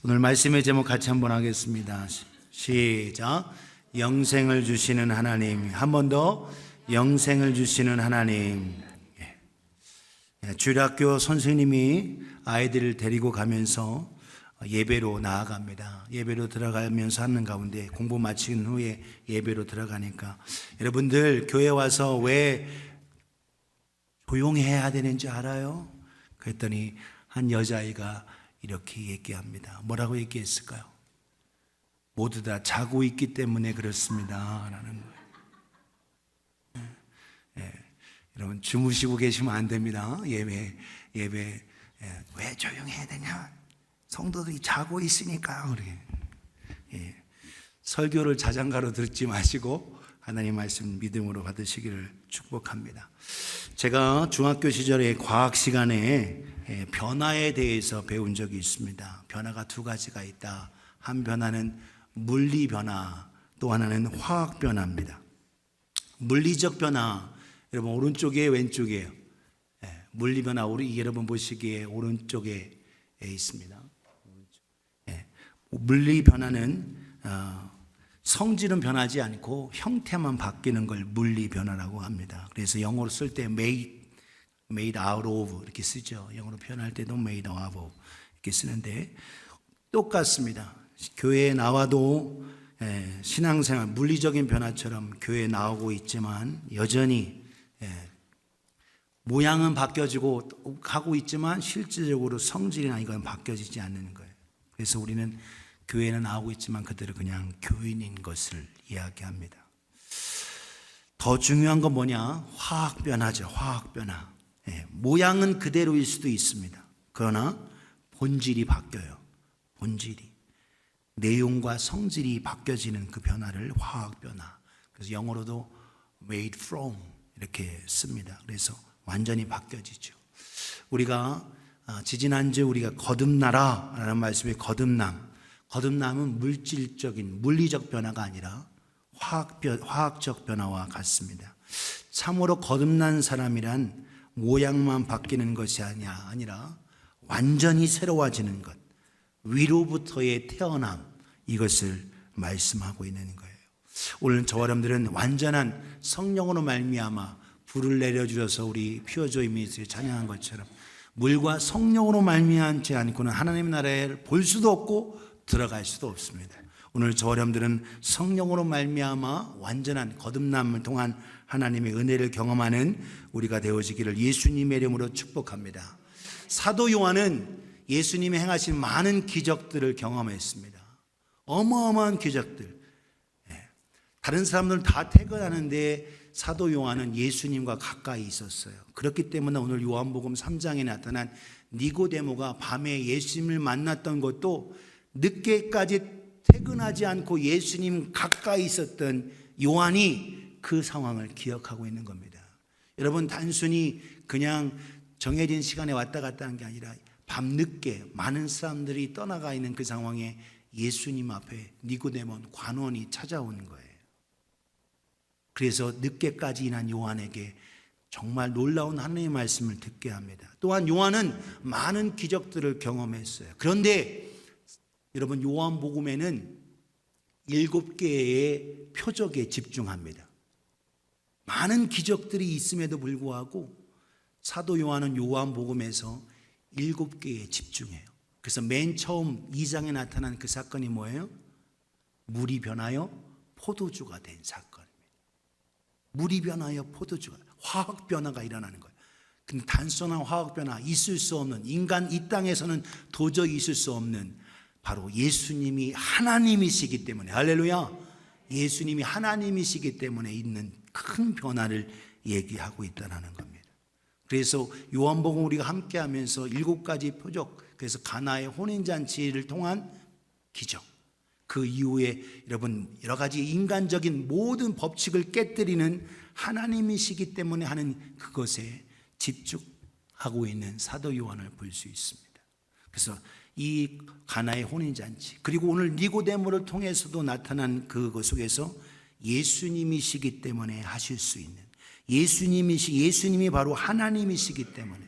오늘 말씀의 제목 같이 한번 하겠습니다. 시작. 영생을 주시는 하나님. 한 번 더. 영생을 주시는 하나님. 주일학교 선생님이 아이들을 데리고 가면서 예배로 나아갑니다. 예배로 들어가면서 하는 가운데 공부 마친 후에 예배로 들어가니까 여러분들 교회 와서 왜 조용해야 되는지 알아요? 그랬더니 한 여자아이가 이렇게 얘기합니다. 뭐라고 얘기했을까요? 모두 다 자고 있기 때문에 그렇습니다 라는 거예요. 여러분 주무시고 계시면 안 됩니다. 예배 왜 조용해야 되냐? 성도들이 자고 있으니까. 설교를 자장가로 듣지 마시고 하나님 말씀 믿음으로 받으시기를 축복합니다. 제가 중학교 시절에 과학 시간에 변화에 대해서 배운 적이 있습니다. 변화가 두 가지가 있다. 한 변화는 물리 변화, 또 하나는 화학 변화입니다. 물리적 변화, 여러분 오른쪽에 왼쪽이에요. 물리 변화, 여러분 보시기에 오른쪽에 있습니다. 물리 변화는 성질은 변하지 않고 형태만 바뀌는 걸 물리 변화라고 합니다. 그래서 영어로 쓸 때 made out of 이렇게 쓰죠. 영어로 표현할 때도 made out of 이렇게 쓰는데 똑같습니다. 교회에 나와도 신앙생활 물리적인 변화처럼 교회에 나오고 있지만 여전히 모양은 바뀌어지고 가고 있지만 실질적으로 성질이나 이건 바뀌어지지 않는 거예요. 그래서 우리는 교회는 나오고 있지만 그들은 그냥 교인인 것을 이야기합니다. 더 중요한 건 뭐냐? 화학 변화죠. 화학 변화. 모양은 그대로일 수도 있습니다. 그러나 본질이 바뀌어요. 본질이. 내용과 성질이 바뀌어지는 그 변화를 화학 변화. 그래서 영어로도 made from 이렇게 씁니다. 그래서 완전히 바뀌어지죠. 우리가 지지난주 우리가 거듭나라라는 말씀에 거듭남은 물질적인 물리적 변화가 아니라 화학적 변화와 같습니다. 참으로 거듭난 사람이란 모양만 바뀌는 것이 아니라 완전히 새로워지는 것, 위로부터의 태어남, 이것을 말씀하고 있는 거예요. 오늘 저와 여러분들은 완전한 성령으로 말미암아 불을 내려주셔서 우리 퓨어조이 미니스트리 찬양한 것처럼 물과 성령으로 말미암지 않고는 하나님의 나라에 볼 수도 없고 들어갈 수도 없습니다. 오늘 저와 여러분들은 성령으로 말미암아 완전한 거듭남을 통한 하나님의 은혜를 경험하는 우리가 되어지기를 예수님의 이름으로 축복합니다. 사도 요한은 예수님이 행하신 많은 기적들을 경험했습니다. 어마어마한 기적들. 다른 사람들은 다 퇴근하는데 사도 요한은 예수님과 가까이 있었어요. 그렇기 때문에 오늘 요한복음 3장에 나타난 니고데모가 밤에 예수님을 만났던 것도 늦게까지 퇴근하지 않고 예수님 가까이 있었던 요한이 그 상황을 기억하고 있는 겁니다. 여러분 단순히 그냥 정해진 시간에 왔다 갔다 하는 게 아니라 밤늦게 많은 사람들이 떠나가 있는 그 상황에 예수님 앞에 니고데모 관원이 찾아오는 거예요. 그래서 늦게까지 일한 요한에게 정말 놀라운 하나님의 말씀을 듣게 합니다. 또한 요한은 많은 기적들을 경험했어요. 그런데 여러분 요한복음에는 7개의 표적에 집중합니다. 많은 기적들이 있음에도 불구하고 사도 요한은 요한복음에서 7개에 집중해요. 그래서 맨 처음 2장에 나타난 그 사건이 뭐예요? 물이 변하여 포도주가 된 사건입니다. 물이 변하여 포도주가, 화학 변화가 일어나는 거예요. 근데 단순한 화학 변화, 있을 수 없는, 인간 이 땅에서는 도저히 있을 수 없는 바로 예수님이 하나님이시기 때문에, 할렐루야, 예수님이 하나님이시기 때문에 있는 큰 변화를 얘기하고 있다는 겁니다. 그래서 요한복음 우리가 함께 하면서 7가지 표적, 그래서 가나의 혼인잔치를 통한 기적, 그 이후에 여러분 여러 가지 인간적인 모든 법칙을 깨뜨리는 하나님이시기 때문에 하는 그것에 집중하고 있는 사도 요한을 볼 수 있습니다. 그래서 이 가나의 혼인잔치, 그리고 오늘 니고데모를 통해서도 나타난 그것 속에서 예수님이시기 때문에 하실 수 있는, 예수님이 바로 하나님이시기 때문에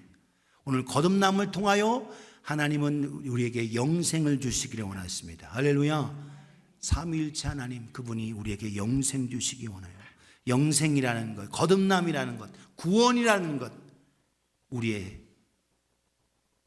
오늘 거듭남을 통하여 하나님은 우리에게 영생을 주시기를 원하십니다. 할렐루야. 삼위일체 하나님, 그분이 우리에게 영생 주시기 원해요. 영생이라는 것, 거듭남이라는 것, 구원이라는 것, 우리의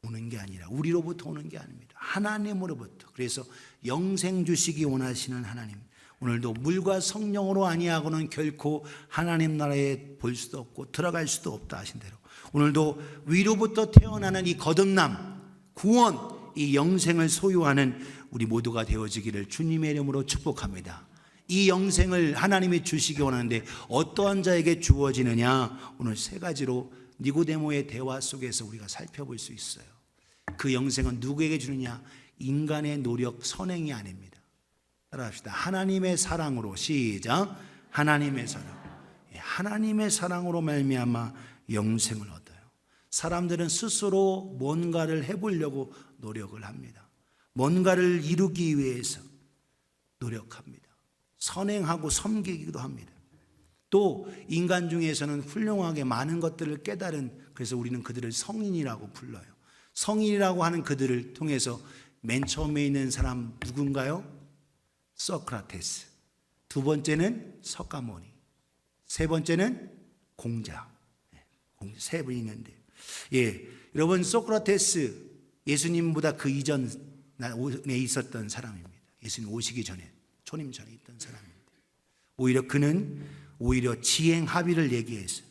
오는 게 아니라 우리로부터 오는 게 아닙니다. 하나님으로부터. 그래서 영생 주시기 원하시는 하나님, 오늘도 물과 성령으로 아니하고는 결코 하나님 나라에 볼 수도 없고 들어갈 수도 없다 하신 대로, 오늘도 위로부터 태어나는 이 거듭남, 구원, 이 영생을 소유하는 우리 모두가 되어지기를 주님의 이름으로 축복합니다. 이 영생을 하나님이 주시기 원하는데 어떠한 자에게 주어지느냐, 오늘 세 가지로 니고데모의 대화 속에서 우리가 살펴볼 수 있어요. 그 영생은 누구에게 주느냐? 인간의 노력, 선행이 아닙니다. 따라합시다. 하나님의 사랑으로. 시작. 하나님의 사랑. 하나님의 사랑으로 말미암아 영생을 얻어요. 사람들은 스스로 뭔가를 해보려고 노력을 합니다. 뭔가를 이루기 위해서 노력합니다. 선행하고 섬기기도 합니다. 또 인간 중에서는 훌륭하게 많은 것들을 깨달은, 그래서 우리는 그들을 성인이라고 불러요. 성인이라고 하는 그들을 통해서 맨 처음에 있는 사람 누군가요? 소크라테스. 두 번째는 석가모니. 세 번째는 공자. 세 분이 있는데, 여러분, 소크라테스 예수님보다 그 이전에 있었던 사람입니다. 예수님 오시기 전에, 초림 전에 있던 사람입니다. 오히려 그는 지행 합의를 얘기했어요.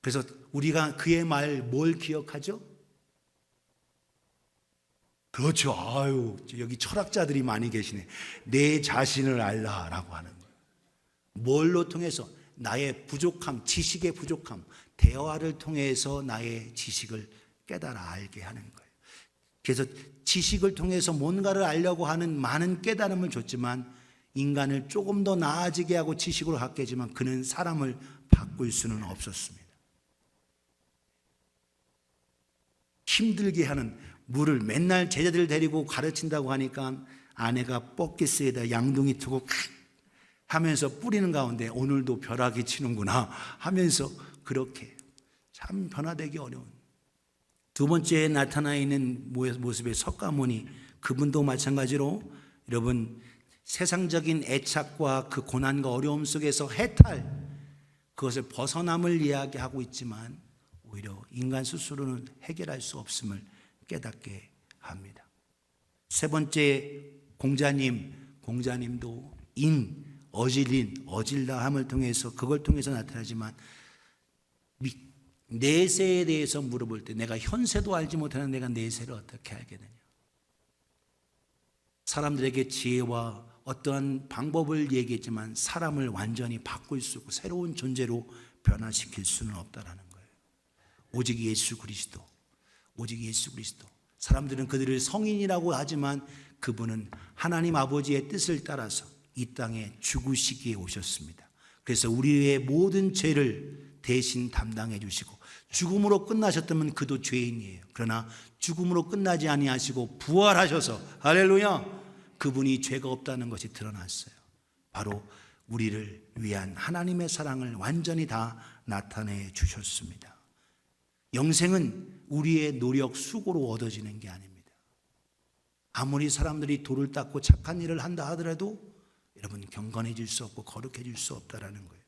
그래서 우리가 그의 말 뭘 기억하죠? 그렇죠. 아유, 여기 철학자들이 많이 계시네. 내 자신을 알라라고 하는 거예요. 뭘로 통해서? 나의 부족함, 지식의 부족함, 대화를 통해서 나의 지식을 깨달아 알게 하는 거예요. 그래서 지식을 통해서 뭔가를 알려고 하는 많은 깨달음을 줬지만, 인간을 조금 더 나아지게 하고 지식으로 갖게 했지만 그는 사람을 바꿀 수는 없었습니다. 힘들게 하는 물을 맨날 제자들 데리고 가르친다고 하니까 아내가 버킷에다 양동이 두고 하면서 뿌리는 가운데 오늘도 벼락이 치는구나 하면서 그렇게 참 변화되기 어려운. 두 번째에 나타나 있는 모습의 석가모니, 그분도 마찬가지로 여러분, 세상적인 애착과 그 고난과 어려움 속에서 해탈, 그것을 벗어남을 이야기하고 있지만 오히려 인간 스스로는 해결할 수 없음을 깨닫게 합니다. 세 번째 공자님도 어질다함을 통해서, 그걸 통해서 나타나지만 내세에 대해서 물어볼 때 내가 현세도 알지 못하는 내가 내세를 어떻게 알겠느냐. 사람들에게 지혜와 어떠한 방법을 얘기했지만 사람을 완전히 바꿀 수 없고 새로운 존재로 변화시킬 수는 없다라는 거예요. 오직 예수 그리스도. 사람들은 그들을 성인이라고 하지만 그분은 하나님 아버지의 뜻을 따라서 이 땅에 죽으시기에 오셨습니다. 그래서 우리의 모든 죄를 대신 담당해 주시고, 죽음으로 끝나셨다면 그도 죄인이에요. 그러나 죽음으로 끝나지 아니하시고 부활하셔서, 할렐루야, 그분이 죄가 없다는 것이 드러났어요. 바로 우리를 위한 하나님의 사랑을 완전히 다 나타내 주셨습니다. 영생은 우리의 노력, 수고로 얻어지는 게 아닙니다. 아무리 사람들이 돌을 닦고 착한 일을 한다 하더라도 여러분, 경건해질 수 없고 거룩해질 수 없다라는 거예요.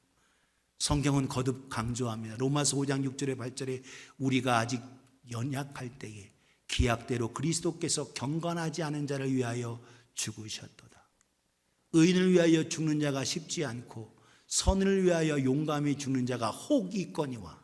성경은 거듭 강조합니다. 로마서 5장 6절에 8절에 우리가 아직 연약할 때에 기약대로 그리스도께서 경건하지 않은 자를 위하여 죽으셨도다. 의인을 위하여 죽는 자가 쉽지 않고 선을 위하여 용감히 죽는 자가 혹 있거니와.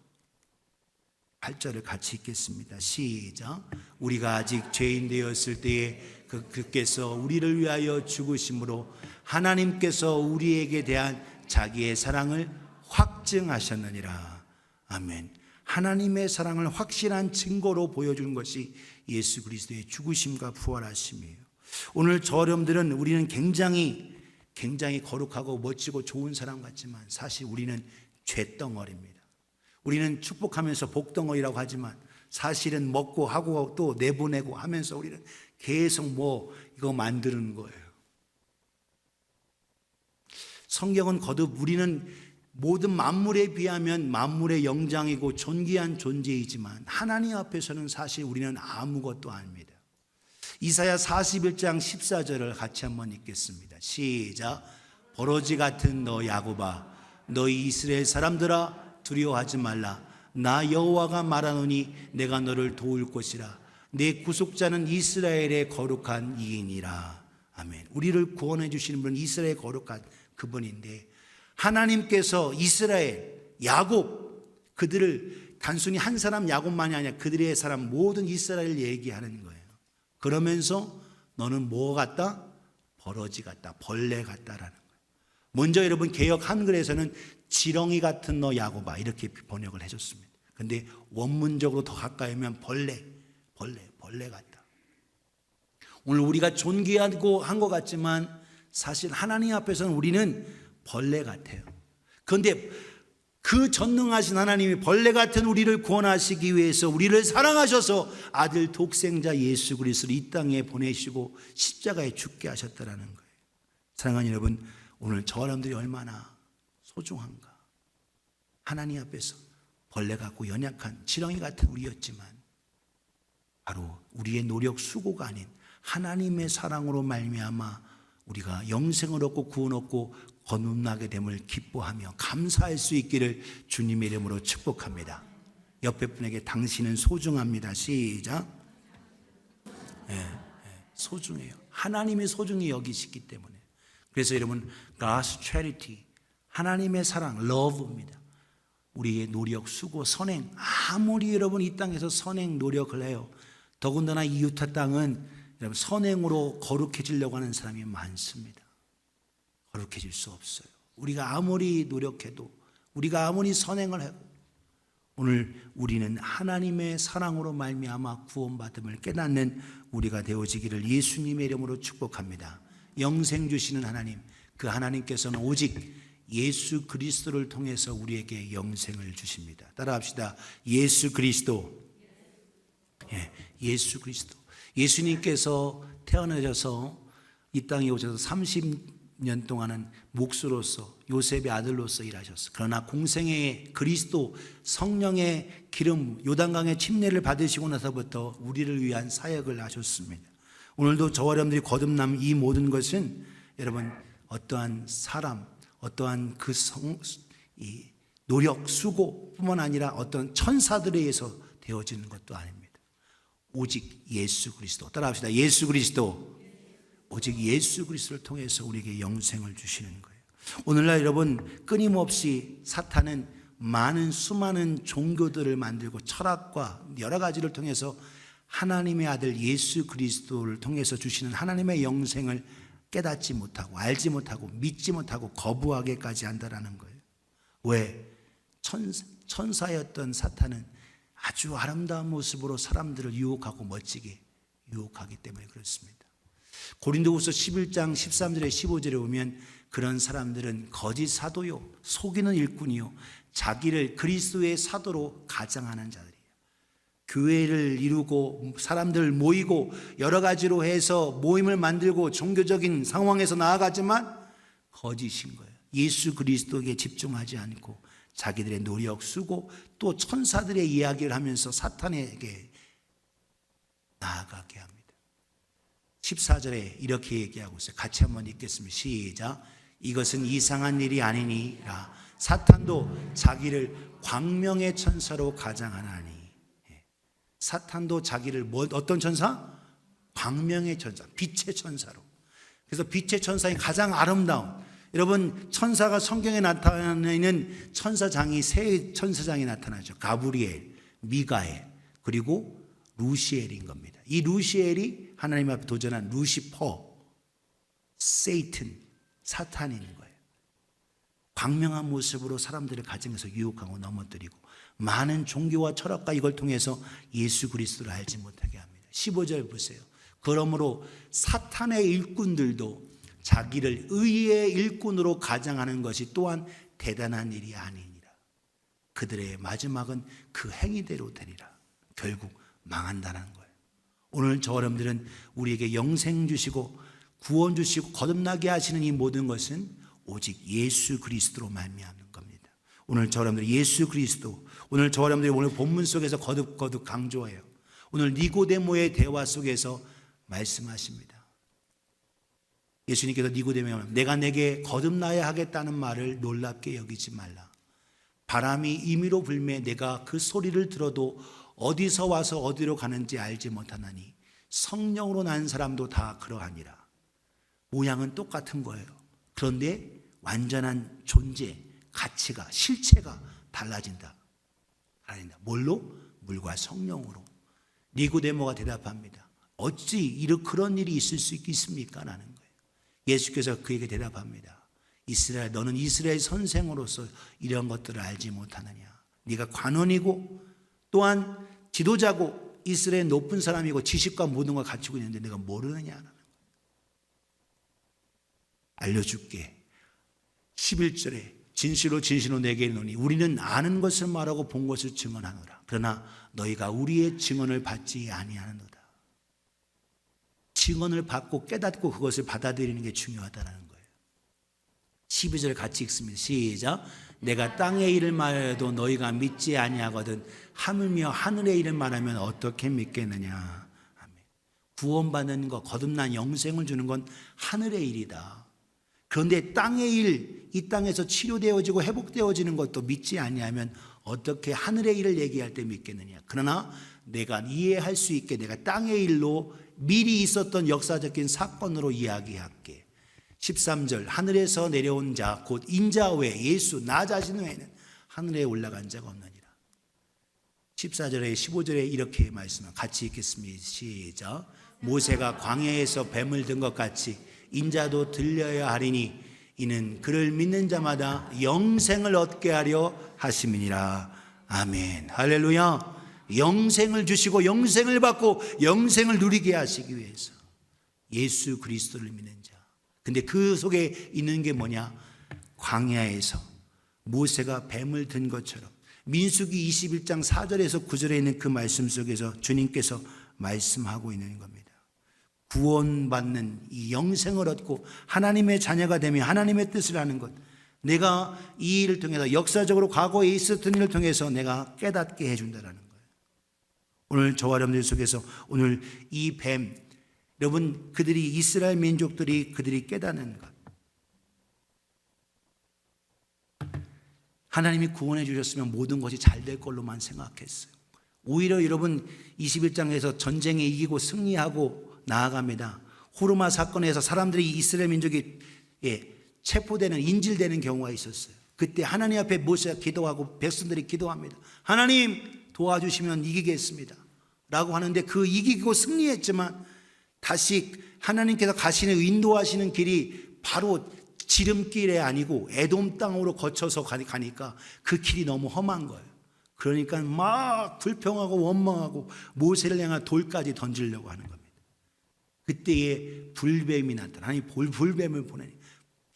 8절을 같이 읽겠습니다. 시작. 우리가 아직 죄인 되었을 때에 그께서 우리를 위하여 죽으심으로 하나님께서 우리에게 대한 자기의 사랑을 확증하셨느니라. 아멘. 하나님의 사랑을 확실한 증거로 보여주는 것이 예수 그리스도의 죽으심과 부활하심이에요. 오늘 저렴들은 우리는 굉장히 거룩하고 멋지고 좋은 사람 같지만 사실 우리는 죄덩어리입니다. 우리는 축복하면서 복덩어리라고 하지만 사실은 먹고 하고 또 내보내고 하면서 우리는 계속 이거 만드는 거예요. 성경은 거듭 우리는 모든 만물에 비하면 만물의 영장이고 존귀한 존재이지만 하나님 앞에서는 사실 우리는 아무것도 아닙니다. 이사야 41장 14절을 같이 한번 읽겠습니다. 시작. 버러지 같은 너 야곱아, 너희 이스라엘 사람들아, 두려워하지 말라. 나 여호와가 말하노니 내가 너를 도울 것이라. 내 구속자는 이스라엘의 거룩한 이인이라. 아멘. 우리를 구원해 주시는 분은 이스라엘의 거룩한 그분인데, 하나님께서 이스라엘, 야곱, 그들을 단순히 한 사람 야곱만이 아니라 그들의 사람 모든 이스라엘을 얘기하는 거예요. 그러면서 너는 뭐 같다? 버러지 같다, 벌레 같다라는 거예요. 먼저 여러분 개역 한글에서는 지렁이 같은 너 야곱아 이렇게 번역을 해줬습니다. 근데 원문적으로 더 가까이 오면 벌레 같다. 오늘 우리가 존귀하고 한 것 같지만 사실 하나님 앞에서는 우리는 벌레 같아요. 그런데 그 전능하신 하나님이 벌레 같은 우리를 구원하시기 위해서 우리를 사랑하셔서 아들 독생자 예수 그리스도를 이 땅에 보내시고 십자가에 죽게 하셨다라는 거예요. 사랑하는 여러분, 오늘 저 사람들이 얼마나 소중한가. 하나님 앞에서 벌레 같고 연약한 지렁이 같은 우리였지만 바로 우리의 노력 수고가 아닌 하나님의 사랑으로 말미암아 우리가 영생을 얻고 구원 얻고 거듭나게 됨을 기뻐하며 감사할 수 있기를 주님의 이름으로 축복합니다. 옆에 분에게 당신은 소중합니다. 시작. 소중해요. 하나님이 소중히 여기시기 때문에. 그래서 여러분 God's charity, 하나님의 사랑, love입니다. 우리의 노력, 수고, 선행, 아무리 여러분 이 땅에서 선행 노력을 해요, 더군다나 이 유타 땅은 여러분 선행으로 거룩해지려고 하는 사람이 많습니다. 거룩해질 수 없어요. 우리가 아무리 노력해도, 우리가 아무리 선행을 해도 오늘 우리는 하나님의 사랑으로 말미암아 구원받음을 깨닫는 우리가 되어지기를 예수님의 이름으로 축복합니다. 영생 주시는 하나님, 그 하나님께서는 오직 예수 그리스도를 통해서 우리에게 영생을 주십니다. 따라합시다. 예수 그리스도. 예수 그리스도. 예수님께서 태어나셔서 이 땅에 오셔서 30년 동안은 목수로서 요셉의 아들로서 일하셨어요. 그러나 공생애에 그리스도 성령의 기름 요단강의 침례를 받으시고 나서부터 우리를 위한 사역을 하셨습니다. 오늘도 저와 여러분들이 거듭남 이 모든 것은 여러분 어떠한 사람, 어떠한 그 이 노력, 수고뿐만 아니라 어떤 천사들에 의해서 되어지는 것도 아닙니다. 오직 예수 그리스도. 따라합시다. 예수 그리스도. 오직 예수 그리스도를 통해서 우리에게 영생을 주시는 거예요. 오늘날 여러분 끊임없이 사탄은 많은 수많은 종교들을 만들고 철학과 여러 가지를 통해서 하나님의 아들 예수 그리스도를 통해서 주시는 하나님의 영생을 깨닫지 못하고 알지 못하고 믿지 못하고 거부하게까지 한다라는 거예요. 왜? 천사였던 사탄은 아주 아름다운 모습으로 사람들을 유혹하고 멋지게 유혹하기 때문에 그렇습니다. 고린도후서 11장 13절에 15절에 보면 그런 사람들은 거짓 사도요, 속이는 일꾼이요, 자기를 그리스도의 사도로 가장하는 자들이에요. 교회를 이루고 사람들 모이고 여러 가지로 해서 모임을 만들고 종교적인 상황에서 나아가지만 거짓인 거예요. 예수 그리스도에게 집중하지 않고 자기들의 노력, 수고, 또 천사들의 이야기를 하면서 사탄에게 나아가게 합니다. 14절에 이렇게 얘기하고 있어요. 같이 한번 읽겠습니다. 시작. 이것은 이상한 일이 아니니라. 사탄도 자기를 광명의 천사로 가장하나니. 사탄도 자기를 어떤 천사? 광명의 천사, 빛의 천사로. 그래서 빛의 천사의 가장 아름다운, 여러분 천사가 성경에 나타나는 천사장이 세 천사장이 나타나죠. 가브리엘, 미가엘, 그리고 루시엘인 겁니다. 이 루시엘이 하나님 앞에 도전한 루시퍼, 세이튼, 사탄인 거예요. 광명한 모습으로 사람들을 가정에서 유혹하고 넘어뜨리고 많은 종교와 철학과 이걸 통해서 예수 그리스도를 알지 못하게 합니다. 15절 보세요. 그러므로 사탄의 일꾼들도 자기를 의의 일꾼으로 가장하는 것이 또한 대단한 일이 아니니라. 그들의 마지막은 그 행위대로 되리라. 결국 망한다는 거예요. 오늘 저 여러분들은 우리에게 영생 주시고 구원 주시고 거듭나게 하시는 이 모든 것은 오직 예수 그리스도로 말미암는 겁니다. 오늘 저와 여러분들이 예수 그리스도, 오늘 저와 여러분들이 오늘 본문 속에서 거듭거듭 강조해요. 오늘 니고데모의 대화 속에서 말씀하십니다. 예수님께서 니고데모에게 내가 내게 거듭나야 하겠다는 말을 놀랍게 여기지 말라. 바람이 임의로 불매 내가 그 소리를 들어도 어디서 와서 어디로 가는지 알지 못하나니 성령으로 난 사람도 다 그러하니라. 모양은 똑같은 거예요. 그런데 완전한 존재, 가치가, 실체가 달라진다. 뭘로? 물과 성령으로. 니고데모가 대답합니다. 어찌 그런 일이 있을 수 있겠습니까? 라는 거예요. 예수께서 그에게 대답합니다. 이스라엘, 너는 이스라엘 선생으로서 이런 것들을 알지 못하느냐? 네가 관원이고 또한 지도자고 이스라엘 높은 사람이고 지식과 모든 걸 갖추고 있는데 내가 모르느냐? 알려줄게. 11절에 진실로 진실로 내게 이르노니 우리는 아는 것을 말하고 본 것을 증언하노라. 그러나 너희가 우리의 증언을 받지 아니하노라. 증언을 받고 깨닫고 그것을 받아들이는 게 중요하다는 거예요. 12절 같이 읽습니다. 시작. 내가 땅의 일을 말해도 너희가 믿지 아니하거든 하물며 하늘의 일을 말하면 어떻게 믿겠느냐. 아멘. 구원받는 것, 거듭난 영생을 주는 건 하늘의 일이다. 그런데 땅의 일, 이 땅에서 치료되어지고 회복되어지는 것도 믿지 아니하면 어떻게 하늘의 일을 얘기할 때 믿겠느냐. 그러나 내가 이해할 수 있게 내가 땅의 일로 미리 있었던 역사적인 사건으로 이야기할게. 13절 하늘에서 내려온 자 곧 인자 외에 예수 나 자신 외에는 하늘에 올라간 자가 없느니라. 14절에 15절에 이렇게 말씀을 같이 읽겠습니다. 시작. 모세가 광야에서 뱀을 든 것 같이 인자도 들려야 하리니 이는 그를 믿는 자마다 영생을 얻게 하려 하심이니라. 아멘. 할렐루야. 영생을 주시고 영생을 받고 영생을 누리게 하시기 위해서 예수 그리스도를 믿는 자. 근데 그 속에 있는 게 뭐냐? 광야에서 모세가 뱀을 든 것처럼 민수기 21장 4절에서 9절에 있는 그 말씀 속에서 주님께서 말씀하고 있는 겁니다. 구원받는 이 영생을 얻고 하나님의 자녀가 되며 하나님의 뜻을 하는 것, 내가 이 일을 통해서 역사적으로 과거에 있었던 일을 통해서 내가 깨닫게 해준다는 거예요. 오늘 저와 여러분들 속에서 오늘 이 뱀, 여러분 그들이 이스라엘 민족들이 그들이 깨닫는 것, 하나님이 구원해 주셨으면 모든 것이 잘 될 걸로만 생각했어요. 오히려 여러분 21장에서 전쟁에 이기고 승리하고 나아갑니다. 호르마 사건에서 사람들이 이스라엘 민족이 체포되는 인질되는 경우가 있었어요. 그때 하나님 앞에 모세가 기도하고 백성들이 기도합니다. 하나님 도와주시면 이기겠습니다 라고 하는데 그 이기고 승리했지만 다시 하나님께서 가시는 인도하시는 길이 바로 지름길이 아니고 에돔 땅으로 거쳐서 가니까 그 길이 너무 험한 거예요. 그러니까 막 불평하고 원망하고 모세를 향한 돌까지 던지려고 하는 겁니다. 그때에 불뱀이 나타나. 아니 불뱀을 보내니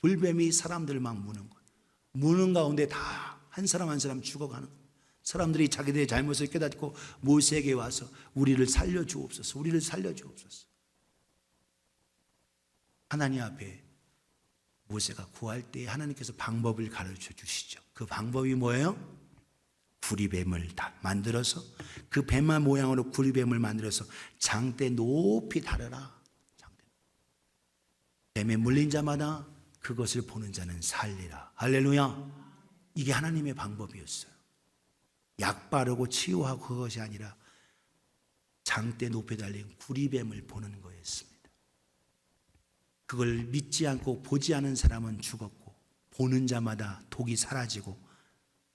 불뱀이 사람들을 막 무는 거예요. 무는 가운데 다 한 사람 한 사람 죽어가는 거예요. 사람들이 자기들의 잘못을 깨닫고 모세에게 와서 우리를 살려주옵소서, 우리를 살려주옵소서. 하나님 앞에 모세가 구할 때 하나님께서 방법을 가르쳐 주시죠. 그 방법이 뭐예요? 구리뱀을 다 만들어서 그 뱀만 모양으로 구리뱀을 만들어서 장대 높이 달아라. 뱀에 물린 자마다 그것을 보는 자는 살리라. 할렐루야. 이게 하나님의 방법이었어요. 약 바르고 치유하고 그것이 아니라 장대 높이 달린 구리뱀을 보는 거였습니다. 그걸 믿지 않고 보지 않은 사람은 죽었고 보는 자마다 독이 사라지고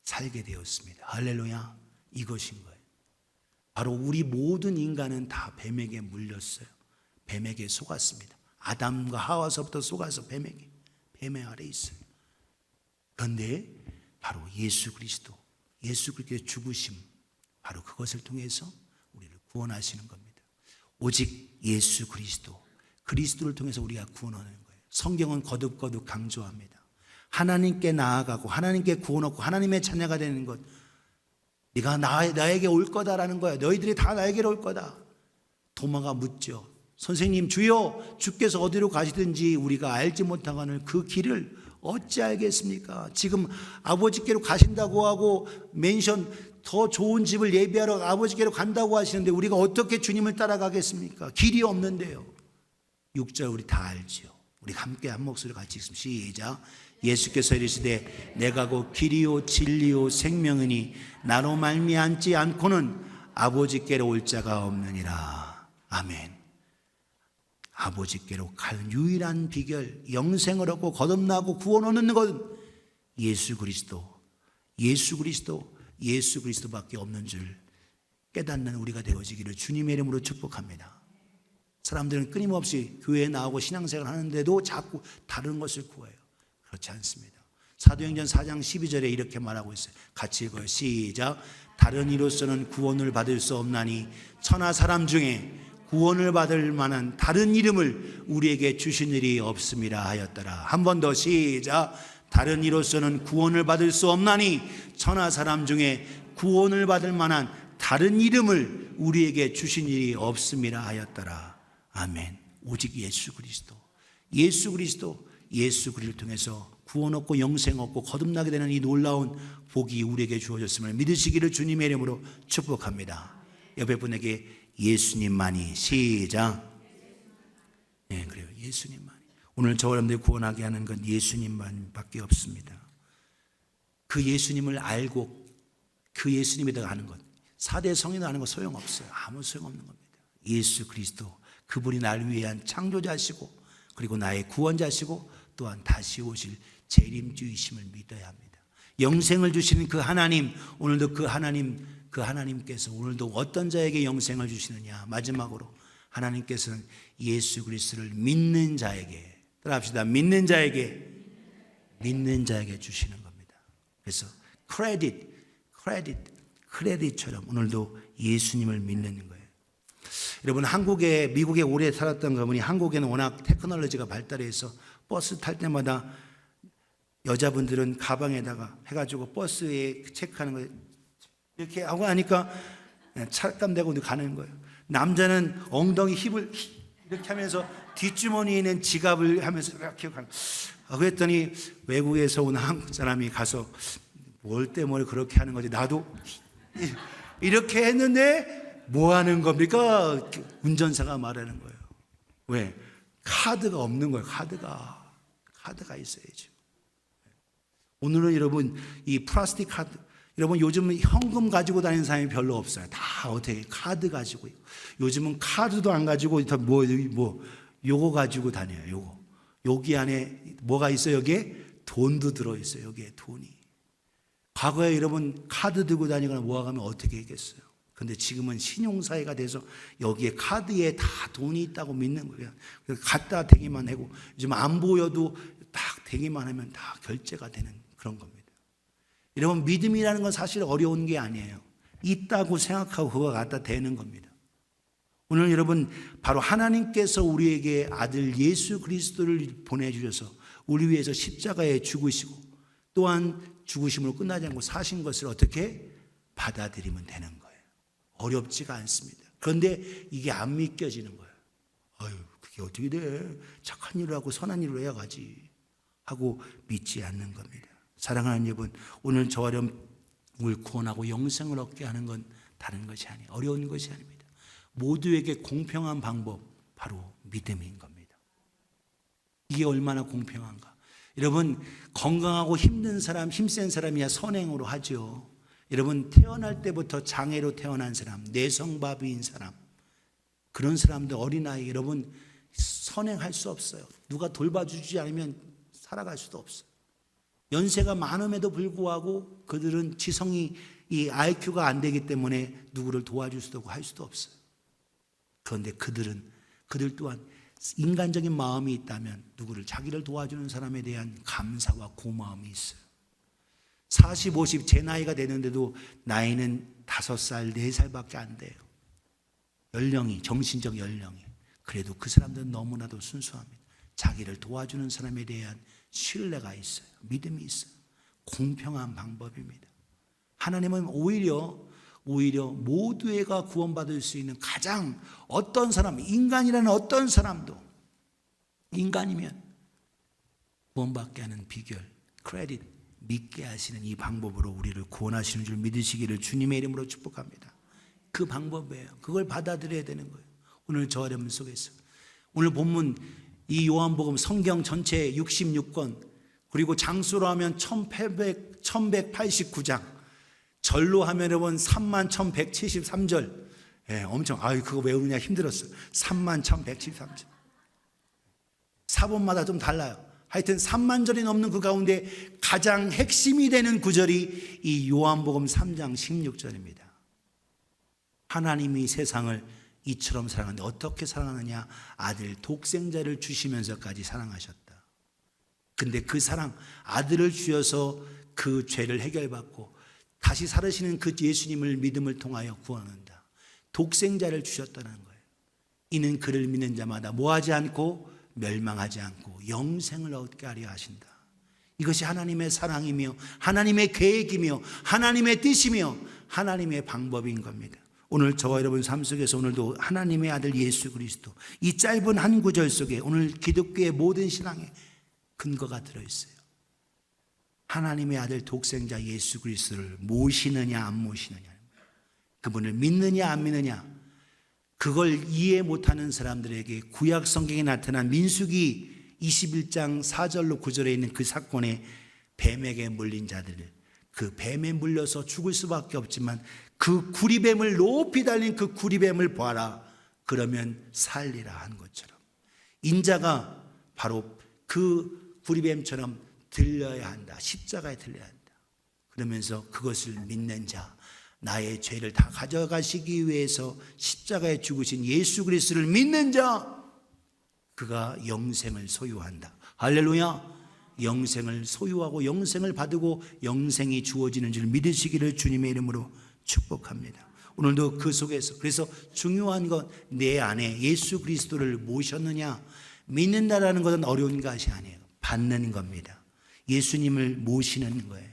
살게 되었습니다. 할렐루야. 이것인 거예요. 바로 우리 모든 인간은 다 뱀에게 물렸어요. 뱀에게 속았습니다. 아담과 하와서부터 속아서 뱀의 아래 있어요. 그런데 바로 예수 그리스도의 죽으심, 바로 그것을 통해서 우리를 구원하시는 겁니다. 오직 예수 그리스도를 통해서 우리가 구원하는 거예요. 성경은 거듭거듭 강조합니다. 하나님께 나아가고 하나님께 구원 얻고 하나님의 자녀가 되는 것, 네가 나에게 올 거다라는 거야. 너희들이 다 나에게로 올 거다. 도마가 묻죠. 선생님 주여, 주께서 어디로 가시든지 우리가 알지 못하거늘 그 길을 어찌 알겠습니까? 지금 아버지께로 가신다고 하고 맨션 더 좋은 집을 예비하러 아버지께로 간다고 하시는데 우리가 어떻게 주님을 따라가겠습니까? 길이 없는데요. 6절 우리 다 알지요. 우리 함께 한 목소리로 같이 읽습니다. 시작. 예수께서 이르시되 내가 곧 길이요 진리요 생명이니 나로 말미암지 않고는 아버지께로 올 자가 없느니라. 아멘. 아버지께로 갈 유일한 비결, 영생을 얻고 거듭나고 구원 얻는 것은 예수 그리스도밖에 없는 줄 깨닫는 우리가 되어지기를 주님의 이름으로 축복합니다. 사람들은 끊임없이 교회에 나오고 신앙생활 하는데도 자꾸 다른 것을 구해요. 그렇지 않습니다. 사도행전 4장 12절에 이렇게 말하고 있어요. 같이 읽어요. 시작. 다른 이로서는 구원을 받을 수 없나니 천하 사람 중에 구원을 받을 만한 다른 이름을 우리에게 주신 일이 없음이라 하였더라. 한 번 더 시작. 다른 이로서는 구원을 받을 수 없나니 천하 사람 중에 구원을 받을 만한 다른 이름을 우리에게 주신 일이 없음이라 하였더라. 아멘. 오직 예수 그리스도를 통해서 구원 얻고 영생 얻고 거듭나게 되는 이 놀라운 복이 우리에게 주어졌음을 믿으시기를 주님의 이름으로 축복합니다. 옆에 분에게 예수님만이 시작. 네, 그래요. 예수님만이. 오늘 저 여러분들 구원하게 하는 건 예수님만밖에 없습니다. 그 예수님을 알고 그 예수님에다가 하는 것, 4대 성인을 하는 거 소용없어요. 아무 소용없는 겁니다. 예수 그리스도, 그분이 나를 위한 창조자시고 그리고 나의 구원자시고 또한 다시 오실 재림주이심을 믿어야 합니다. 영생을 주시는 그 하나님, 오늘도 그 하나님께서 오늘도 어떤 자에게 영생을 주시느냐. 마지막으로 하나님께서는 예수 그리스도를 믿는 자에게, 따라합시다. 믿는 자에게 주시는 겁니다. 그래서 크레딧처럼 오늘도 예수님을 믿는 거예요. 여러분, 미국에 오래 살았던 그분이 한국에는 워낙 테크놀로지가 발달해서 버스 탈 때마다 여자분들은 가방에다가 해가지고 버스에 체크하는 거예요. 이렇게 하고 하니까 착감되고 가는 거예요. 남자는 엉덩이 힙을 이렇게 하면서 뒷주머니에 있는 지갑을 하면서 이렇게 가는 거예요. 그랬더니 외국에서 온 한국 사람이 가서 뭘 때문에 그렇게 하는 거지? 나도 이렇게 했는데 뭐 하는 겁니까? 운전사가 말하는 거예요. 왜? 카드가 없는 거예요. 카드가 있어야죠. 오늘은 여러분 이 플라스틱 카드, 여러분 요즘은 현금 가지고 다니는 사람이 별로 없어요. 다 어떻게 카드 가지고 있고, 요즘은 카드도 안 가지고 요거 가지고 다녀요. 여기 안에 뭐가 있어요? 여기에 돈도 들어있어요. 여기에 돈이. 과거에 여러분 카드 들고 다니거나 모아가면 어떻게 했겠어요? 근데 지금은 신용사회가 돼서 여기에 카드에 다 돈이 있다고 믿는 거예요. 그래서 갖다 대기만 하고 요즘 안 보여도 딱 대기만 하면 다 결제가 되는 그런 겁니다. 여러분, 믿음이라는 건 사실 어려운 게 아니에요. 있다고 생각하고 그거 갖다 대는 겁니다. 오늘 여러분, 바로 하나님께서 우리에게 아들 예수 그리스도를 보내주셔서 우리 위해서 십자가에 죽으시고 또한 죽으심으로 끝나지 않고 사신 것을 어떻게 받아들이면 되는 거예요. 어렵지가 않습니다. 그런데 이게 안 믿겨지는 거예요. 그게 어떻게 돼? 착한 일을 하고 선한 일을 해야 가지 하고 믿지 않는 겁니다. 사랑하는 여러분, 오늘 저와 여러분을 구원하고 영생을 얻게 하는 건 다른 것이 아니에요. 어려운 것이 아닙니다. 모두에게 공평한 방법, 바로 믿음인 겁니다. 이게 얼마나 공평한가. 여러분, 건강하고 힘든 사람, 힘센 사람이야 선행으로 하죠. 여러분, 태어날 때부터 장애로 태어난 사람, 내성마비인 사람, 그런 사람들 어린아이, 여러분 선행할 수 없어요. 누가 돌봐주지 않으면 살아갈 수도 없어요. 연세가 많음에도 불구하고 그들은 지성이, 이 IQ가 안 되기 때문에 누구를 도와줄 수도 없고 할 수도 없어요. 그런데 그들 또한 인간적인 마음이 있다면 누구를, 자기를 도와주는 사람에 대한 감사와 고마움이 있어요. 40, 50 제 나이가 되는데도 나이는 5살, 4살밖에 안 돼요. 정신적 연령이. 그래도 그 사람들은 너무나도 순수합니다. 자기를 도와주는 사람에 대한 신뢰가 있어요. 믿음이 있어요. 공평한 방법입니다. 하나님은 오히려 모두가 구원받을 수 있는 가장 어떤 사람, 인간이라는 어떤 사람도, 인간이면 구원받게 하는 비결, 크레딧, 믿게 하시는 이 방법으로 우리를 구원하시는 줄 믿으시기를 주님의 이름으로 축복합니다. 그 방법이에요. 그걸 받아들여야 되는 거예요. 오늘 저 어려움 속에서 오늘 본문 이 요한복음 성경 전체 66권, 그리고 장수로 하면 1189장, 절로 하면 여러분 31,173절. 엄청 그거 외우느냐 힘들었어요. 31,173절. 사본마다 좀 달라요. 하여튼 3만 절이 넘는 그 가운데 가장 핵심이 되는 구절이 이 요한복음 3장 16절입니다. 하나님이 세상을 이처럼 사랑하는데 어떻게 사랑하느냐? 아들 독생자를 주시면서까지 사랑하셨다. 근데 그 사랑, 아들을 주셔서 그 죄를 해결받고 다시 살으시는 그 예수님을 믿음을 통하여 구원한다. 독생자를 주셨다는 거예요. 이는 그를 믿는 자마다 뭐하지 않고 멸망하지 않고 영생을 얻게 하려 하신다. 이것이 하나님의 사랑이며 하나님의 계획이며 하나님의 뜻이며 하나님의 방법인 겁니다. 오늘 저와 여러분 삶 속에서 오늘도 하나님의 아들 예수 그리스도, 이 짧은 한 구절 속에 오늘 기독교의 모든 신앙에 근거가 들어있어요. 하나님의 아들 독생자 예수 그리스도를 모시느냐 안 모시느냐, 그분을 믿느냐 안 믿느냐, 그걸 이해 못하는 사람들에게 구약 성경에 나타난 민수기 21장 4절로 9절에 있는 그 사건에 뱀에게 물린 자들을, 그 뱀에 물려서 죽을 수밖에 없지만 그 구리뱀을 높이 달린 그 구리뱀을 보아라, 그러면 살리라 한 것처럼 인자가 바로 그 구리뱀처럼 들려야 한다. 십자가에 들려야 한다. 그러면서 그것을 믿는 자, 나의 죄를 다 가져가시기 위해서 십자가에 죽으신 예수 그리스도를 믿는 자, 그가 영생을 소유한다. 할렐루야. 영생을 소유하고 영생을 받고 영생이 주어지는 줄 믿으시기를 주님의 이름으로 축복합니다. 오늘도 그 속에서, 그래서 중요한 건 내 안에 예수 그리스도를 모셨느냐, 믿는다라는 것은 어려운 것이 아니에요. 받는 겁니다. 예수님을 모시는 거예요.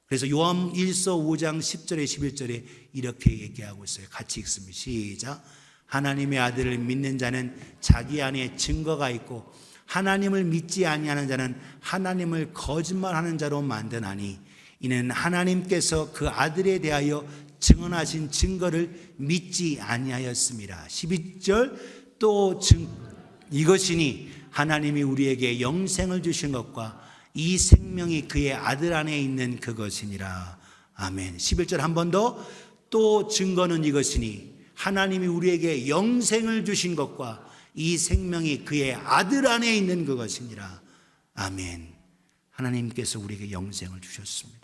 그래서 요한 1서 5장 10절에 11절에 이렇게 얘기하고 있어요. 같이 읽습니다. 시작. 하나님의 아들을 믿는 자는 자기 안에 증거가 있고 하나님을 믿지 아니하는 자는 하나님을 거짓말하는 자로 만드나니 이는 하나님께서 그 아들에 대하여 증언하신 증거를 믿지 아니하였습니다. 12절 또 이것이니 하나님이 우리에게 영생을 주신 것과 이 생명이 그의 아들 안에 있는 그것이니라. 아멘. 11절 한 번 더. 또 증거는 이것이니 하나님이 우리에게 영생을 주신 것과 이 생명이 그의 아들 안에 있는 그것이니라. 아멘. 하나님께서 우리에게 영생을 주셨습니다.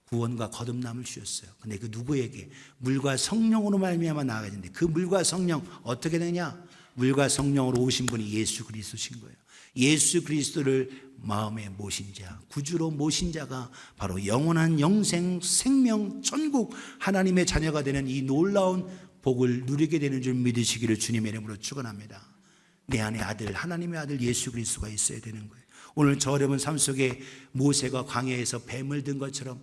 구원과 거듭남을 주셨어요. 근데 그 누구에게? 물과 성령으로 말미암아 나아가는데 그 물과 성령 어떻게 되냐? 물과 성령으로 오신 분이 예수 그리스도신 거예요. 예수 그리스도를 마음에 모신 자, 구주로 모신 자가 바로 영원한 영생, 생명, 천국, 하나님의 자녀가 되는 이 놀라운 복을 누리게 되는 줄 믿으시기를 주님의 이름으로 축원합니다. 내 안에 아들, 하나님의 아들 예수 그리스도가 있어야 되는 거예요. 오늘 저 여러분 삶 속에 모세가 광야에서 뱀을 든 것처럼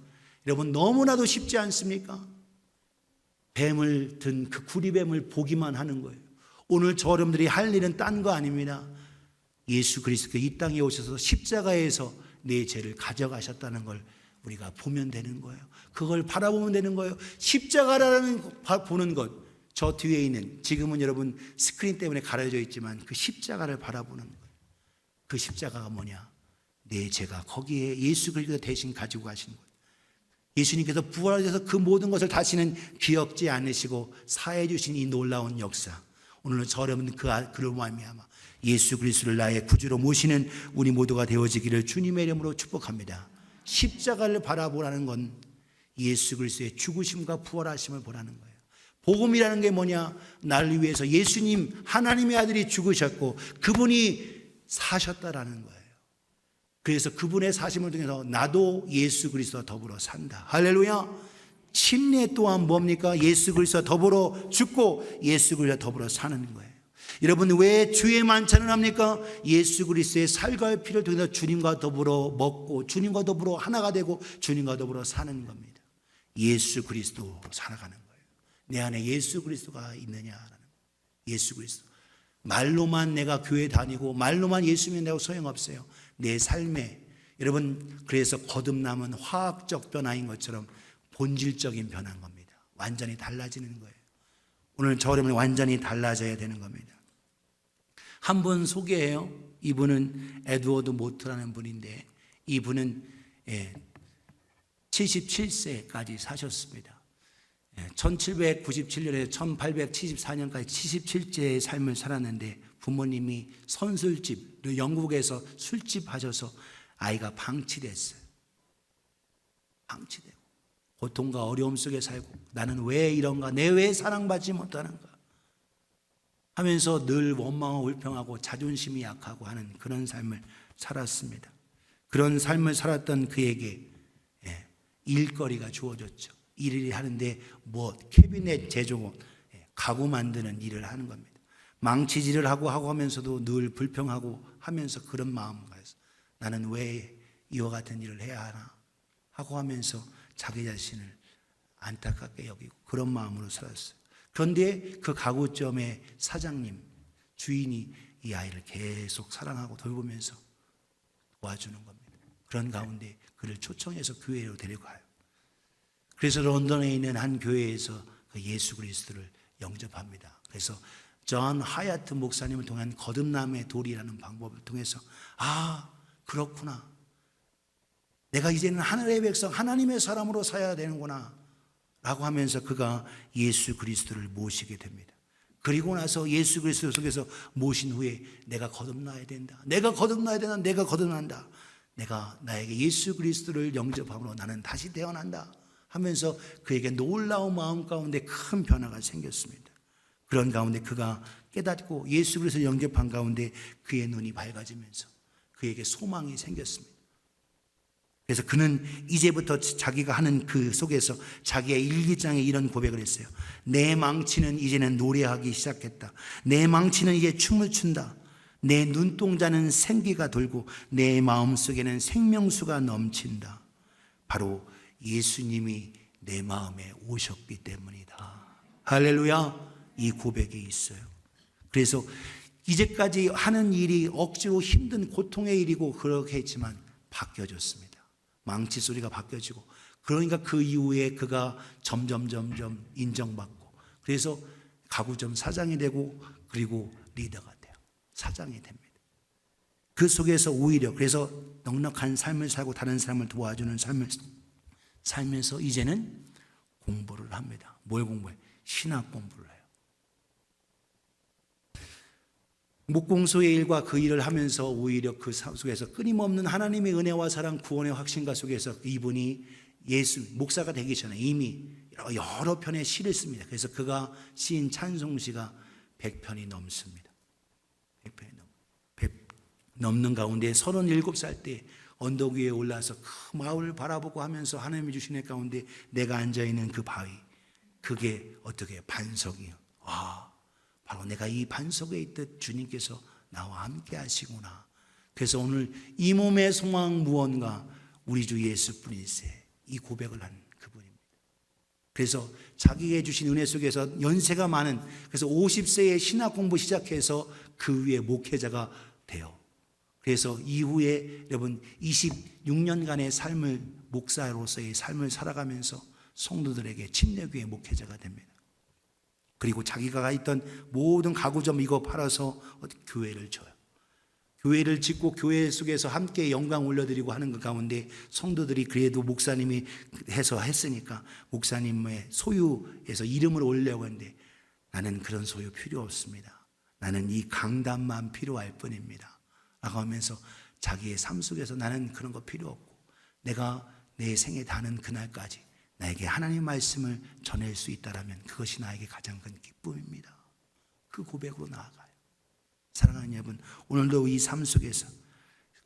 여러분 너무나도 쉽지 않습니까? 뱀을 든 그 구리뱀을 보기만 하는 거예요. 오늘 저 여러분들이 할 일은 딴 거 아닙니다. 예수 그리스도가 이 땅에 오셔서 십자가에서 내 죄를 가져가셨다는 걸 우리가 보면 되는 거예요. 그걸 바라보면 되는 거예요. 십자가라는 보는 것, 저 뒤에 있는, 지금은 여러분 스크린 때문에 가려져 있지만 그 십자가를 바라보는 거예요. 그 십자가가 뭐냐? 내 죄가 거기에 예수 그리스도 대신 가지고 가신 거예요. 예수님께서 부활하셔서 그 모든 것을 다시는 기억지 않으시고 사해 주신 이 놀라운 역사, 오늘은 저 여러분 그로 말미암아 예수 그리스도를 나의 구주로 모시는 우리 모두가 되어지기를 주님의 이름으로 축복합니다. 십자가를 바라보라는 건 예수 그리스도의 죽으심과 부활하심을 보라는 거예요. 복음이라는 게 뭐냐? 나를 위해서 예수님 하나님의 아들이 죽으셨고 그분이 사셨다라는 거예요. 그래서 그분의 사심을 통해서 나도 예수 그리스도와 더불어 산다. 할렐루야. 침례 또한 뭡니까? 예수 그리스도와 더불어 죽고 예수 그리스도와 더불어 사는 거예요. 여러분 왜 주의 만찬을 합니까? 예수 그리스도의 살과 피를 통해서 주님과 더불어 먹고 주님과 더불어 하나가 되고 주님과 더불어 사는 겁니다. 예수 그리스도로 살아가는 거예요. 내 안에 예수 그리스도가 있느냐라는 거예요. 예수 그리스도. 말로만 내가 교회 다니고 말로만 예수 믿는다고 소용없어요. 내 삶에 여러분, 그래서 거듭남은 화학적 변화인 것처럼 본질적인 변화인 겁니다. 완전히 달라지는 거예요. 오늘 저 여러분이 완전히 달라져야 되는 겁니다. 한 분 소개해요. 이분은 에드워드 모트라는 분인데 이분은 77세까지 사셨습니다. 1797년에서 1874년까지 77세의 삶을 살았는데 부모님이 선술집, 영국에서 술집 하셔서 아이가 방치됐어요. 방치되고 고통과 어려움 속에 살고 나는 왜 이런가, 내 왜 사랑받지 못하는가 하면서 늘 원망하고 울평하고 자존심이 약하고 하는 그런 삶을 살았습니다. 그런 삶을 살았던 그에게 일거리가 주어졌죠. 일을 하는데 캐비넷 제조, 가구 만드는 일을 하는 겁니다. 망치질을 하고 하면서도 늘 불평하고 하면서 그런 마음을 가져서 나는 왜 이와 같은 일을 해야 하나 하고 하면서 자기 자신을 안타깝게 여기고 그런 마음으로 살았어요. 그런데 그 가구점의 사장님, 주인이 이 아이를 계속 사랑하고 돌보면서 도와주는 겁니다. 그런 가운데 그를 초청해서 교회로 데려가요. 그래서 런던에 있는 한 교회에서 그 예수 그리스도를 영접합니다. 그래서 존 하얏트 목사님을 통한 거듭남의 도리라는 방법을 통해서 그렇구나. 내가 이제는 하늘의 백성, 하나님의 사람으로 살아야 되는구나 라고 하면서 그가 예수 그리스도를 모시게 됩니다. 그리고 나서 예수 그리스도 속에서 모신 후에 내가 거듭나야 된다. 내가 거듭나야 된다. 내가 거듭난다. 내가 나에게 예수 그리스도를 영접함으로 나는 다시 태어난다 하면서 그에게 놀라운 마음 가운데 큰 변화가 생겼습니다. 그런 가운데 그가 깨닫고 예수 그리스도를 영접한 가운데 그의 눈이 밝아지면서 그에게 소망이 생겼습니다. 그래서 그는 이제부터 자기가 하는 그 속에서 자기의 일기장에 이런 고백을 했어요. 내 망치는 이제는 노래하기 시작했다. 내 망치는 이제 춤을 춘다. 내 눈동자는 생기가 돌고 내 마음속에는 생명수가 넘친다. 바로 예수님이 내 마음에 오셨기 때문이다. 할렐루야. 이 고백이 있어요. 그래서 이제까지 하는 일이 억지로 힘든 고통의 일이고 그렇게 했지만 바뀌어졌습니다. 망치 소리가 바뀌어지고 그러니까 그 이후에 그가 점점 인정받고 그래서 가구점 사장이 되고 그리고 리더가 돼요. 사장이 됩니다. 그 속에서 오히려 그래서 넉넉한 삶을 살고 다른 사람을 도와주는 삶을 살면서 이제는 공부를 합니다. 뭘 공부해요? 신학 공부를 해요. 목공소의 일과 그 일을 하면서 오히려 그 속에서 끊임없는 하나님의 은혜와 사랑, 구원의 확신과 속에서 이분이 목사가 되기 전에 이미 여러 편의 시를 씁니다. 그래서 그가 시인 찬송시가 100편이 넘습니다. 100편이 넘는 가운데 37살 때 언덕 위에 올라서 그 마을을 바라보고 하면서 하나님이 주신 애 가운데 내가 앉아있는 그 바위, 그게 어떻게 반석이요. 바로 내가 이 반석에 있듯 주님께서 나와 함께 하시구나. 그래서 오늘 이 몸의 소망 무언가 우리 주 예수뿐일세, 이 고백을 한 그분입니다. 그래서 자기에게 주신 은혜 속에서 연세가 많은, 그래서 50세에 신학 공부 시작해서 그 위에 목회자가 돼요. 그래서 이후에 여러분 26년간의 삶을, 목사로서의 삶을 살아가면서 성도들에게 침례교회 목회자가 됩니다. 그리고 자기가 있던 모든 가구점 이거 팔아서 교회를 줘요. 교회를 짓고 교회 속에서 함께 영광 올려드리고 하는 것 가운데 성도들이 그래도 목사님이 해서 했으니까 목사님의 소유에서 이름을 올리려고 했는데 나는 그런 소유 필요 없습니다. 나는 이 강단만 필요할 뿐입니다. 라고 하면서 자기의 삶 속에서 나는 그런 거 필요 없고 내가 내 생에 다는 그날까지 나에게 하나님의 말씀을 전할 수 있다면 그것이 나에게 가장 큰 기쁨입니다. 그 고백으로 나아가요. 사랑하는 여러분, 오늘도 이 삶 속에서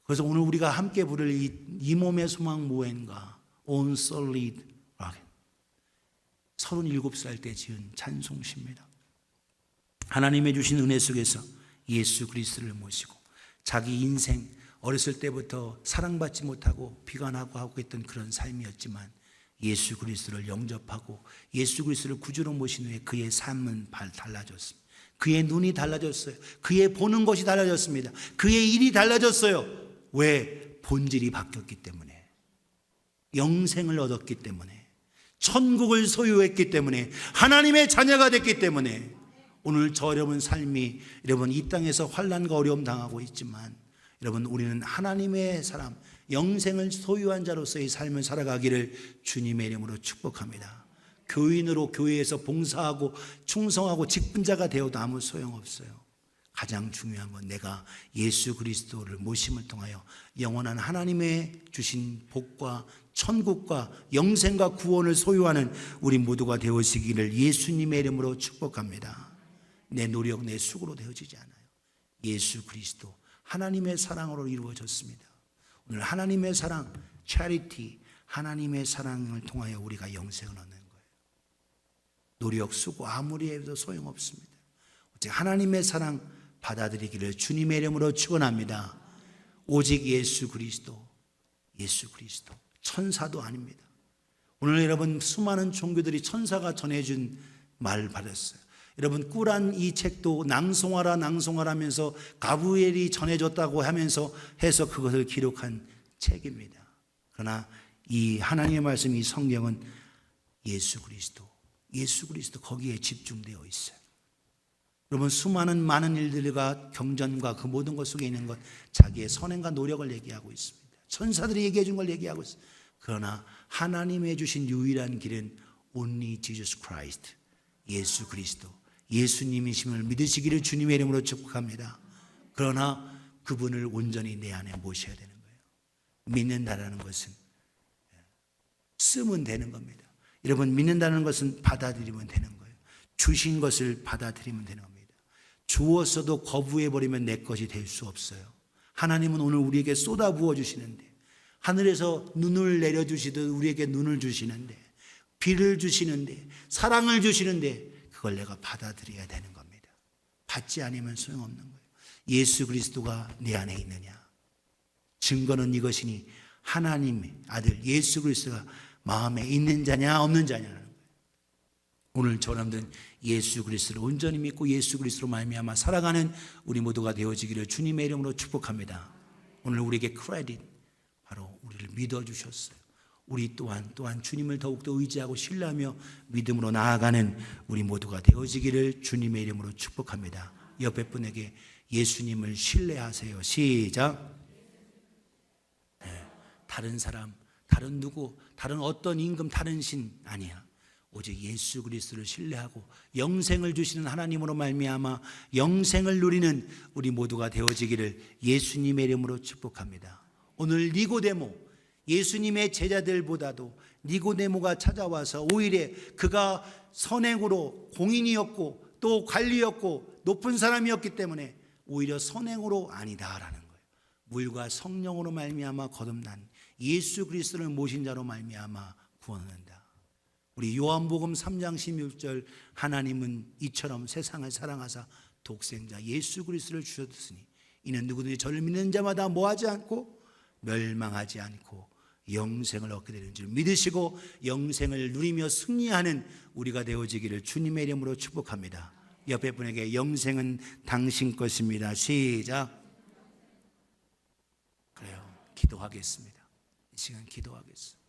그래서 오늘 우리가 함께 부를 이 몸의 소망 무언가 On Solid Rock 37살 때 지은 찬송시입니다. 하나님의 주신 은혜 속에서 예수 그리스도를 모시고 자기 인생 어렸을 때부터 사랑받지 못하고 비관하고 하고 있던 그런 삶이었지만 예수 그리스도를 영접하고 예수 그리스도를 구주로 모신 후에 그의 삶은 달라졌습니다. 그의 눈이 달라졌어요. 그의 보는 것이 달라졌습니다. 그의 일이 달라졌어요. 왜? 본질이 바뀌었기 때문에. 영생을 얻었기 때문에. 천국을 소유했기 때문에. 하나님의 자녀가 됐기 때문에. 오늘 저 여러분 삶이, 여러분 이 땅에서 환난과 어려움 당하고 있지만, 여러분 우리는 하나님의 사람, 영생을 소유한 자로서의 삶을 살아가기를 주님의 이름으로 축복합니다. 교인으로 교회에서 봉사하고 충성하고 직분자가 되어도 아무 소용없어요. 가장 중요한 건 내가 예수 그리스도를 모심을 통하여 영원한 하나님의 주신 복과 천국과 영생과 구원을 소유하는 우리 모두가 되어지기를 예수님의 이름으로 축복합니다. 내 노력, 내 수고로 되어지지 않아요. 예수 그리스도 하나님의 사랑으로 이루어졌습니다. 오늘 하나님의 사랑, charity, 하나님의 사랑을 통하여 우리가 영생을 얻는 거예요. 노력, 수고 아무리 해도 소용없습니다. 오직 하나님의 사랑 받아들이기를 주님의 이름으로 축원합니다. 오직 예수 그리스도, 예수 그리스도. 천사도 아닙니다. 오늘 여러분 수많은 종교들이 천사가 전해준 말을 받았어요. 여러분 꾸란 이 책도 낭송하라 하면서 가브리엘이 전해줬다고 하면서 해서 그것을 기록한 책입니다. 그러나 이 하나님의 말씀, 이 성경은 예수 그리스도 거기에 집중되어 있어요. 여러분 수많은 많은 일들과 경전과 그 모든 것 속에 있는 것, 자기의 선행과 노력을 얘기하고 있습니다. 천사들이 얘기해 준 걸 얘기하고 있어요. 그러나 하나님의 주신 유일한 길은 only Jesus Christ, 예수 그리스도, 예수님이심을 믿으시기를 주님의 이름으로 축복합니다. 그러나 그분을 온전히 내 안에 모셔야 되는 거예요. 믿는다라는 것은 쓰면 되는 겁니다. 여러분 믿는다는 것은 받아들이면 되는 거예요. 주신 것을 받아들이면 되는 겁니다. 주었어도 거부해버리면 내 것이 될 수 없어요. 하나님은 오늘 우리에게 쏟아부어 주시는데, 하늘에서 눈을 내려주시듯 우리에게 눈을 주시는데, 비를 주시는데, 사랑을 주시는데, 그걸 내가 받아들여야 되는 겁니다. 받지 않으면 소용없는 거예요. 예수 그리스도가 내 안에 있느냐? 증거는 이것이니 하나님의 아들 예수 그리스도가 마음에 있는 자냐 없는 자냐라는 거예요. 오늘 저람들은 예수 그리스도를 온전히 믿고 예수 그리스도로 말미암아 살아가는 우리 모두가 되어지기를 주님의 이름으로 축복합니다. 오늘 우리에게 크레딧, 바로 우리를 믿어주셨어요. 우리 또한 주님을 더욱더 의지하고 신뢰하며 믿음으로 나아가는 우리 모두가 되어지기를 주님의 이름으로 축복합니다. 옆에 분에게 예수님을 신뢰하세요. 시작. 다른 사람, 다른 누구, 다른 어떤 임금, 다른 신 아니야. 오직 예수 그리스도를 신뢰하고 영생을 주시는 하나님으로 말미암아 영생을 누리는 우리 모두가 되어지기를 예수님의 이름으로 축복합니다. 오늘 니고데모, 예수님의 제자들보다도 니고데모가 찾아와서 오히려 그가 선행으로 공인이었고 또 관리였고 높은 사람이었기 때문에 오히려 선행으로 아니다라는 거예요. 물과 성령으로 말미암아 거듭난 예수 그리스도를 모신 자로 말미암아 구원한다. 우리 요한복음 3장 16절, 하나님은 이처럼 세상을 사랑하사 독생자 예수 그리스도를 주셨으니 이는 누구든지 저를 믿는 자마다 뭐하지 않고 멸망하지 않고 영생을 얻게 되는 줄 믿으시고 영생을 누리며 승리하는 우리가 되어지기를 주님의 이름으로 축복합니다. 옆에 분에게 영생은 당신 것입니다. 시작. 그래요. 기도하겠습니다. 이 시간 기도하겠습니다.